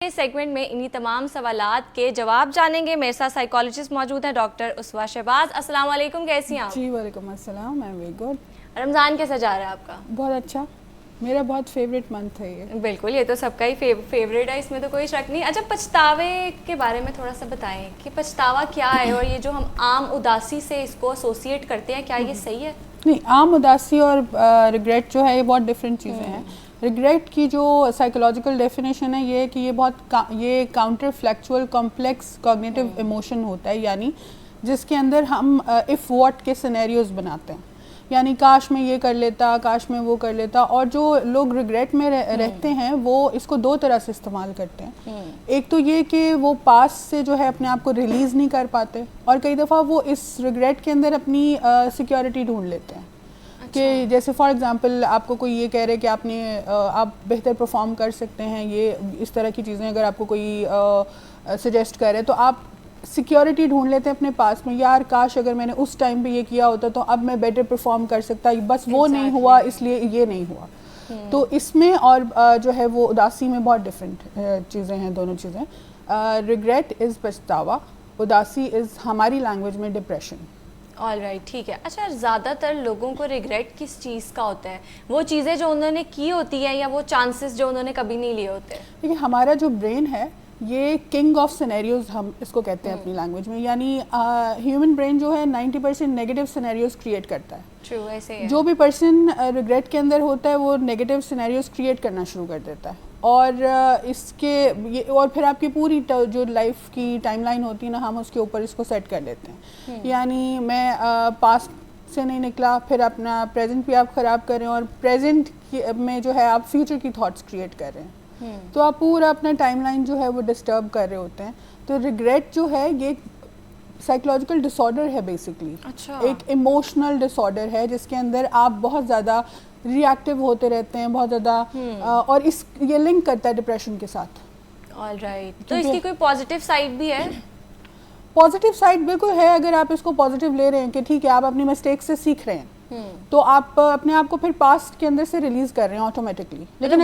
کے سیگمنٹ میں انہی تمام سوالات کے جواب جانیں گے. میرے ساتھ سائیکالوجسٹ موجود ہیں ڈاکٹر اسوا شہباز. السلام علیکم, کیسی ہیں آپ؟ جی وعلیکم السلام, میں ویری گڈ. رمضان کیسا جا رہا ہے آپ کا؟ بہت اچھا, میرا بہت فیوریٹ منتھ ہے یہ. بالکل, یہ تو سب کا ہی فیوریٹ ہے, اس میں تو کوئی شک نہیں. اچھا, پچھتاوے کے بارے میں تھوڑا سا بتائیں کہ پچھتاوا کیا ہے, اور یہ جو ہم عام اداسی سے اس کو ایسوسیٹ کرتے ہیں, کیا یہ صحیح ہے؟ نہیں, عام اداسی اور ریگریٹ جو ہے یہ بہت ڈفرینٹ چیزیں ہیں. ریگریٹ کی جو سائیکولوجیکل ڈیفینیشن ہے یہ کہ یہ کاؤنٹر فلیکچوئل کمپلیکس کوگنیٹو ایموشن ہوتا ہے, یعنی جس کے اندر ہم اف واٹ کے سینیریوز بناتے ہیں, یعنی کاش میں یہ کر لیتا, کاش میں وہ کر لیتا. اور جو لوگ ریگریٹ میں رہتے ہیں وہ اس کو دو طرح سے استعمال کرتے ہیں. ایک تو یہ کہ وہ پاس سے جو ہے اپنے آپ کو ریلیز نہیں کر پاتے, اور کئی دفعہ وہ اس ریگریٹ کے اندر اپنی سیکیورٹی ڈھونڈ لیتے ہیں. کہ جیسے فار ایگزامپل آپ کو کوئی یہ کہہ رہے کہ آپ بہتر پرفارم کر سکتے ہیں, یہ اس طرح کی چیزیں اگر آپ کو کوئی سجیسٹ کرے تو آپ سیکیورٹی ڈھونڈ لیتے ہیں اپنے پاس میں, یار کاش اگر میں نے اس ٹائم پہ یہ کیا ہوتا تو اب میں بیٹر پرفارم کر سکتا, بس وہ نہیں ہوا اس لیے یہ نہیں ہوا. تو اس میں اور جو ہے وہ اداسی میں بہت ڈفرینٹ چیزیں ہیں, دونوں چیزیں. ریگریٹ از پچھتاوا, اداسی از ہماری لینگویج میں ڈپریشن. آل رائٹ, ٹھیک ہے. اچھا, زیادہ تر لوگوں کو ریگریٹ کس چیز کا ہوتا ہے؟ وہ چیزیں جو انہوں نے کی ہوتی ہیں یا وہ چانسز جو انہوں نے کبھی نہیں لیے ہوتے؟ دیکھیے, ہمارا جو برین ہے یہ کنگ آف سینیریوز ہم اس کو کہتے ہیں اپنی لینگویج میں, یعنی ہیومن برین جو ہے 90% نیگیٹو سینیریوز کریٹ کرتا ہے. ٹرو, ایسے ہی جو بھی پرسن ریگریٹ کے اندر ہوتا ہے وہ نیگیٹو سینیریوز کریٹ کرنا شروع کر دیتا ہے, اور اس کے اور پھر آپ کی پوری جو لائف کی ٹائم لائن ہوتی ہے نا, ہم اس کے اوپر اس کو سیٹ کر لیتے ہیں. یعنی میں پاسٹ سے نہیں نکلا, پھر اپنا پریزنٹ بھی آپ خراب کر رہے ہیں, اور پریزنٹ میں جو ہے آپ فیوچر کی تھاٹس کریٹ کر رہے ہیں, تو آپ پورا اپنا ٹائم لائن جو ہے وہ ڈسٹرب کر رہے ہوتے ہیں. تو ریگریٹ جو ہے یہ سائیکولوجیکل ڈس آرڈر ہے بیسکلی. ایک ایموشنل ڈس آرڈر ہے جس کے اندر آپ بہت زیادہ ری ایکٹیو ہوتے رہتے ہیں, بہت زیادہ, اور یہ لنک کرتا ہے ڈپریشن کے ساتھ. آل رائٹ, تو اس کی کوئی پازیٹیو سائڈ بھی ہے؟ پازیٹیو سائڈ بالکل ہے, اگر آپ اس کو پازیٹیو لے رہے ہیں کہ ٹھیک ہے آپ اپنی مسٹیک سے سیکھ رہے ہیں, تو آپ اپنے آپ کو پھر پاسٹ کے اندر سے ریلیز کر رہے ہیں آٹومیٹکلی. لیکن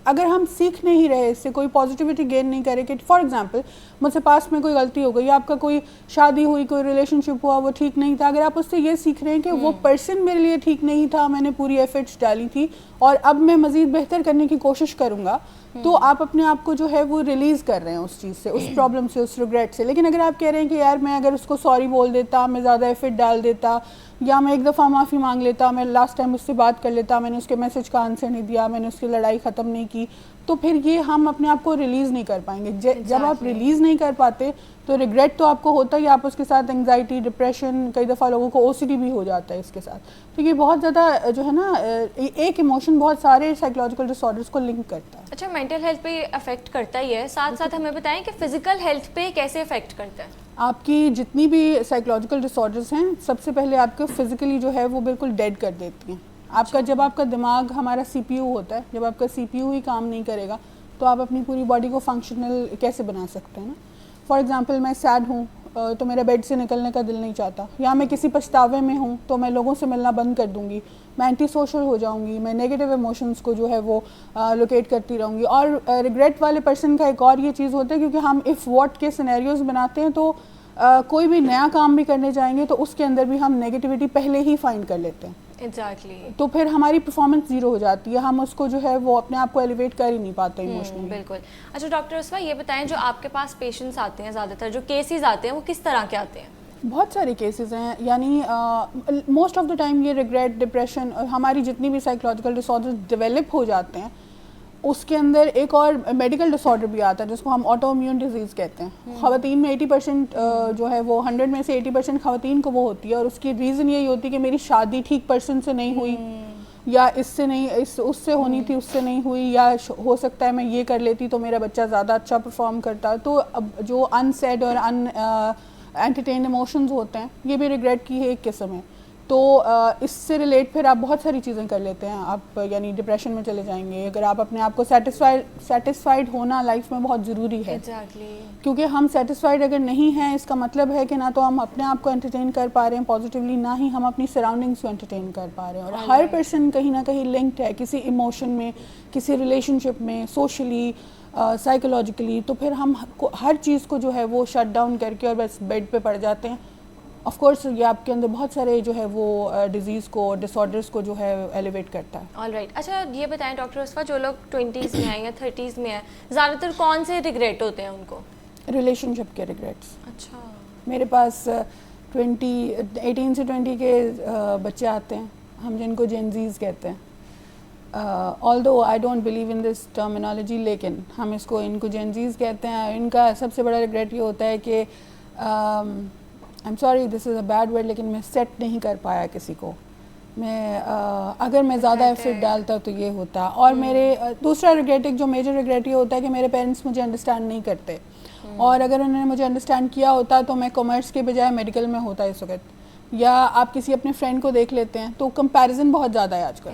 اگر ہم سیکھ نہیں رہے, اس سے کوئی پازیٹیوٹی گین نہیں کرے, کہ فار ایگزامپل مجھ سے پاسٹ میں کوئی غلطی ہو گئی, آپ کا کوئی شادی ہوئی, کوئی ریلیشن شپ ہوا, وہ ٹھیک نہیں تھا, اگر آپ اس سے یہ سیکھ رہے ہیں کہ وہ پرسن میرے لیے ٹھیک نہیں تھا, میں نے پوری ایفرٹس ڈالی تھی اور اب میں مزید بہتر کرنے کی کوشش کروں گا, تو آپ اپنے آپ کو جو ہے وہ ریلیز کر رہے ہیں اس چیز سے, اس پرابلم سے, اس ریگریٹ سے. لیکن اگر آپ کہہ رہے ہیں کہ یار میں اگر اس کو سوری بول دیتا, میں زیادہ ایفرٹ ڈال دیتا, یا میں ایک دفعہ معافی مانگ لیتا, میں لاسٹ ٹائم اس سے بات کر لیتا, میں نے اس کے میسج کا آنسر نہیں دیا, میں نے اس کی لڑائی ختم نہیں کی, تو پھر یہ ہم اپنے آپ کو ریلیز نہیں کر پائیں گے. جب آپ ریلیز نہیں کر پاتے تو ریگریٹ تو آپ کو ہوتا ہی, آپ اس کے ساتھ انگزائٹی, ڈپریشن, کئی دفعہ لوگوں کو OCD بھی ہو جاتا ہے اس کے ساتھ. تو یہ بہت زیادہ جو ہے نا, ایک ایموشن بہت سارے سائیکولوجیکل ڈس آرڈرس کو لنک کرتا ہے. اچھا, مینٹل ہیلتھ پہ افیکٹ کرتا ہی ہے, ساتھ ساتھ ہمیں بتائیں کہ فزیکل ہیلتھ پہ کیسے افیکٹ کرتا ہے؟ آپ کی جتنی بھی سائیکولوجیکل ڈس آرڈرس ہیں, سب سے پہلے آپ کو فزیکلی جو ہے وہ بالکل ڈیڈ کر دیتی ہیں. آپ کا جب آپ کا دماغ ہمارا CPU ہوتا ہے, جب آپ کا CPU ہی کام نہیں کرے گا تو آپ اپنی پوری باڈی کو فنکشنل کیسے بنا سکتے ہیں نا. فار ایگزامپل میں سیڈ ہوں تو میرا بیڈ سے نکلنے کا دل نہیں چاہتا, یا میں کسی پچھتاوے میں ہوں تو میں لوگوں سے ملنا بند کر دوں گی, میں اینٹی سوشل ہو جاؤں گی, میں نیگیٹو ایموشنس کو جو ہے وہ لوکیٹ کرتی رہوں گی. اور ریگریٹ والے پرسن کا ایک اور یہ چیز ہوتا ہے, کیونکہ ہم اف واٹ کے سینیریوز بناتے ہیں, تو کوئی بھی نیا کام بھی کرنے جائیں گے تو اس کے اندر بھی ہم نیگیٹیوٹی پہلے ہی فائنڈ کر لیتے ہیں. ایگزیکٹلی. تو پھر ہماری پرفارمنس زیرو ہو جاتی ہے, ہم اس کو جو ہے وہ اپنے آپ کو ایلیویٹ کر ہی نہیں پاتے ایموشنلی. بالکل. اچھا ڈاکٹر اسوا, یہ بتائیں جو آپ کے پاس پیشنٹس آتے ہیں, زیادہ تر جو کیسز آتے ہیں وہ کس طرح کے آتے ہیں؟ بہت سارے کیسز ہیں, یعنی موسٹ آف دا ٹائم یہ ریگریٹ, ڈپریشن, ہماری جتنی بھی سائیکولوجیکل ڈس آرڈر ڈیولپ ہو جاتے ہیں, اس کے اندر ایک اور میڈیکل ڈس آرڈر بھی آتا ہے جس کو ہم آٹو امیون ڈیزیز کہتے ہیں. خواتین میں 80% جو ہے وہ 100 میں سے 80% خواتین کو وہ ہوتی ہے, اور اس کی ریزن یہی ہوتی ہے کہ میری شادی ٹھیک پرسن سے نہیں ہوئی, یا اس سے نہیں, اس سے ہونی تھی اس سے نہیں ہوئی, یا ہو سکتا ہے میں یہ کر لیتی تو میرا بچہ زیادہ اچھا پرفارم کرتا. تو اب جو ان سیڈ اور انٹرٹینڈ ایموشنز ہوتے ہیں, یہ بھی ریگریٹ کی ایک قسم ہے. تو اس سے ریلیٹ پھر آپ بہت ساری چیزیں کر لیتے ہیں آپ, یعنی ڈپریشن میں چلے جائیں گے. اگر آپ اپنے آپ کو سیٹسفائیڈ ہونا لائف میں بہت ضروری ہے, کیونکہ ہم سیٹسفائیڈ اگر نہیں ہیں اس کا مطلب ہے کہ نہ تو ہم اپنے آپ کو انٹرٹین کر پا رہے ہیں پازیٹیولی, نہ ہی ہم اپنی سراؤنڈنگس کو انٹرٹین کر پا رہے ہیں. اور ہر پرسن کہیں نہ کہیں لنکڈ ہے کسی ایموشن میں, کسی ریلیشن شپ میں, سوشلی, سائیکولوجیکلی, تو پھر ہم ہر چیز کو جو ہے وہ شٹ ڈاؤن کر کے اور بس بیڈ پہ پڑ جاتے ہیں. آف کورس یہ آپ کے اندر بہت سارے جو ہے وہ ڈیزیز کو, ڈس آرڈرس کو جو ہے ایلیویٹ کرتا ہے. All right. اچھا یہ بتائیں ڈاکٹر عصفہ, جو لوگ 20s میں ہیں یا 30s میں ہیں, زیادہ تر کون سے ریگریٹ ہوتے ہیں ان کو؟ ریلیشن شپ کے ریگریٹس. اچھا. میرے پاس 18 سے 20 کے بچے آتے ہیں, ہم جن کو جینزیز کہتے ہیں. although I don't believe in this terminology, لیکن ہم ان کو جینزیز کہتے ہیں. ان کا سب سے بڑا ریگریٹ یہ ہوتا ہے کہ I'm sorry this is a bad word, لیکن میں سیٹ نہیں کر پایا کسی کو. میں اگر میں زیادہ ایفرٹ ڈالتا تو یہ ہوتا. اور میرے دوسرا ریگریٹ, ایک جو میجر ریگریٹ یہ ہوتا ہے کہ میرے پیرنٹس مجھے انڈرسٹینڈ نہیں کرتے, اور اگر انہوں نے مجھے انڈرسٹینڈ کیا ہوتا تو میں کامرس کے بجائے میڈیکل میں ہوتا اس وقت. یا آپ کسی اپنے فرینڈ کو دیکھ لیتے ہیں تو کمپیریزن بہت زیادہ ہے آج کل.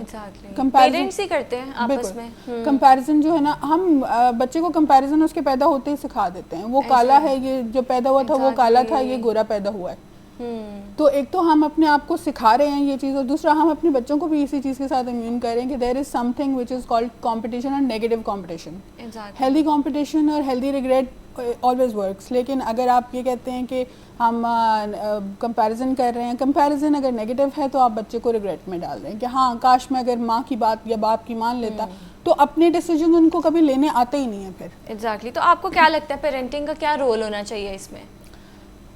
پیرنٹس ہی کرتے ہیں آپس میں کمپیریزن جو ہے نا, ہم بچے کو کمپیریزن اس کے پیدا ہوتے ہی سکھا دیتے ہیں. وہ کالا ہے, یہ جو پیدا ہوا تھا وہ کالا تھا, یہ گورا پیدا ہوا ہے. تو ایک تو ہم اپنے آپ کو سکھا رہے ہیں یہ چیز, اور دوسرا ہم اپنے بچوں کو بھی اسی چیز کے ساتھ امیون کر رہے ہیں کہ there is something which is called competition اور نیگیٹو کمپٹیشن. ہیلدی کمپٹیشن اور ہیلدی ریگریٹ always works. لیکن اگر آپ یہ کہتے ہیں کہ ہم کمپیریزن کر رہے ہیں, کمپیریزن اگر نیگیٹو ہے تو آپ بچے کو ریگریٹ میں ڈال رہے ہیں کہ ہاں کاش میں اگر ماں کی بات یا باپ کی مان لیتا, تو اپنے ڈیسیجن ان کو کبھی لینے آتے ہی نہیں ہیں پھر. ایگزیکٹلی. تو آپ کو کیا لگتا ہے پیرنٹنگ کا کیا رول ہونا چاہیے اس میں؟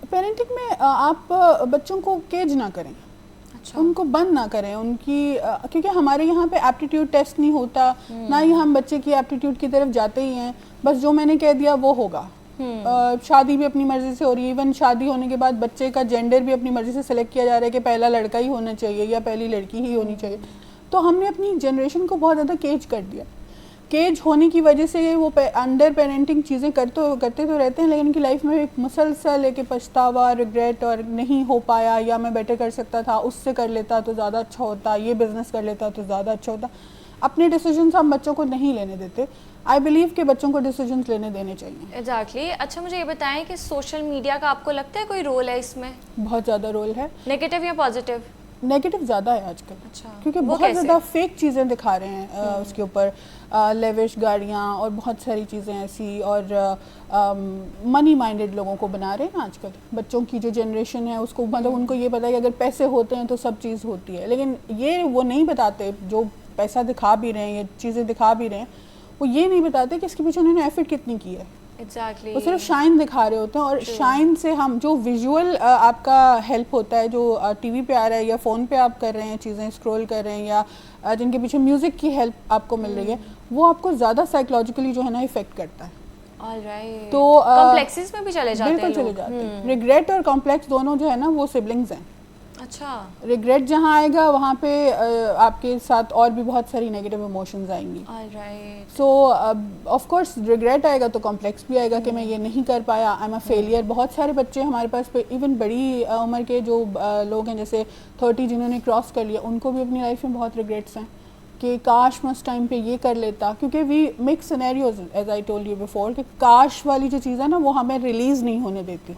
پیرنٹنگ میں آپ بچوں کو کیج نہ کریں, ان کو بند نہ کریں ان کی, کیونکہ ہمارے یہاں پہ ایپٹیٹیوڈ ٹیسٹ نہیں ہوتا, نہ ہی ہم بچے کی ایپٹیٹیوڈ کی طرف جاتے ہی ہیں. بس جو میں نے کہہ دیا وہ ہوگا. شادی بھی اپنی مرضی سے ہو رہی ہے, ایون شادی ہونے کے بعد بچے کا جینڈر بھی اپنی مرضی سے سلیکٹ کیا جا رہا ہے کہ پہلا لڑکا ہی ہونا چاہیے یا پہلی لڑکی ہی ہونی چاہیے. تو ہم نے اپنی جنریشن کو بہت زیادہ کیج کر دیا. کیج ہونے کی وجہ سے وہ انڈر پیرنٹنگ چیزیں کرتے تو رہتے ہیں, لیکن ان کی لائف میں ایک مسلسل ہے کہ پچھتاوا, ریگریٹ, اور نہیں ہو پایا, یا میں بیٹر کر سکتا تھا, اس سے کر لیتا تو زیادہ اچھا ہوتا, یہ بزنس کر لیتا تو زیادہ اچھا ہوتا. اپنے ڈیسیجنس ہم بچوں کو نہیں لینے دیتے. آئی بلیو کہ بچوں کو ڈیسیجنس لینے دینے چاہیے. ایگزیکٹلی. اچھا مجھے یہ بتائیں کہ سوشل میڈیا کا آپ کو لگتا ہے کوئی رول ہے اس میں؟ بہت زیادہ رول ہے. نیگیٹو یا پازیٹیو؟ نیگیٹو زیادہ ہے آج کل. اچھا. کیونکہ بہت زیادہ فیک چیزیں دکھا رہے ہیں اس کے اوپر, لیوش گاڑیاں اور بہت ساری چیزیں ایسی, اور منی مائنڈیڈ لوگوں کو بنا رہے ہیں آج کل. بچوں کی جو جنریشن ہے اس کو مطلب ان کو یہ پتا ہے کہ اگر پیسے ہوتے ہیں تو سب چیز ہوتی ہے, لیکن یہ وہ نہیں بتاتے, جو پیسہ دکھا بھی رہے ہیں یا چیزیں دکھا بھی رہے ہیں, وہ یہ نہیں بتاتے کہ اس کے پیچھے انہوں نے ایفرٹ کتنی کی ہے. ایگزیکٹلی. وہ صرف شائن دکھا رہے ہوتے ہیں, اور شائن سے ہم جو ویژول آپ کا ہیلپ ہوتا ہے, جو ٹی وی پہ آ رہا ہے یا فون پہ آپ کر رہے ہیں چیزیں اسکرول کر رہے ہیں, یا جن کے پیچھے میوزک کی ہیلپ آپ کو مل رہی ہے, وہ آپ کو زیادہ سائیکولوجیکلی جو ہے نا افیکٹ کرتا ہے. تو کمپلیکسز میں بھی چلے جاتے ہیں. بالکل چلے جاتے ہیں. ریگریٹ اور کمپلیکس دونوں جو ہے نا وہ سبلنگز ہیں. اچھا. ریگریٹ جہاں آئے گا وہاں پہ آپ کے ساتھ اور بھی بہت ساری نیگیٹو ایموشنز آئیں گی. سو آف کورس ریگریٹ آئے گا تو کمپلیکس بھی آئے گا کہ میں یہ نہیں کر پایا, آئی ایم اے فیلئر. بہت سارے بچے ہمارے پاس ایون بڑی عمر کے جو لوگ ہیں جیسے 30 جنہوں نے کراس کر لیا, ان کو بھی اپنی لائف میں بہت ریگریٹس ہیں کہ کاش میں اس ٹائم پہ یہ کر لیتا. کیونکہ we make scenarios as I told you before کہ کاش والی جو چیز ہے نا وہ ہمیں ریلیز نہیں ہونے دیتی.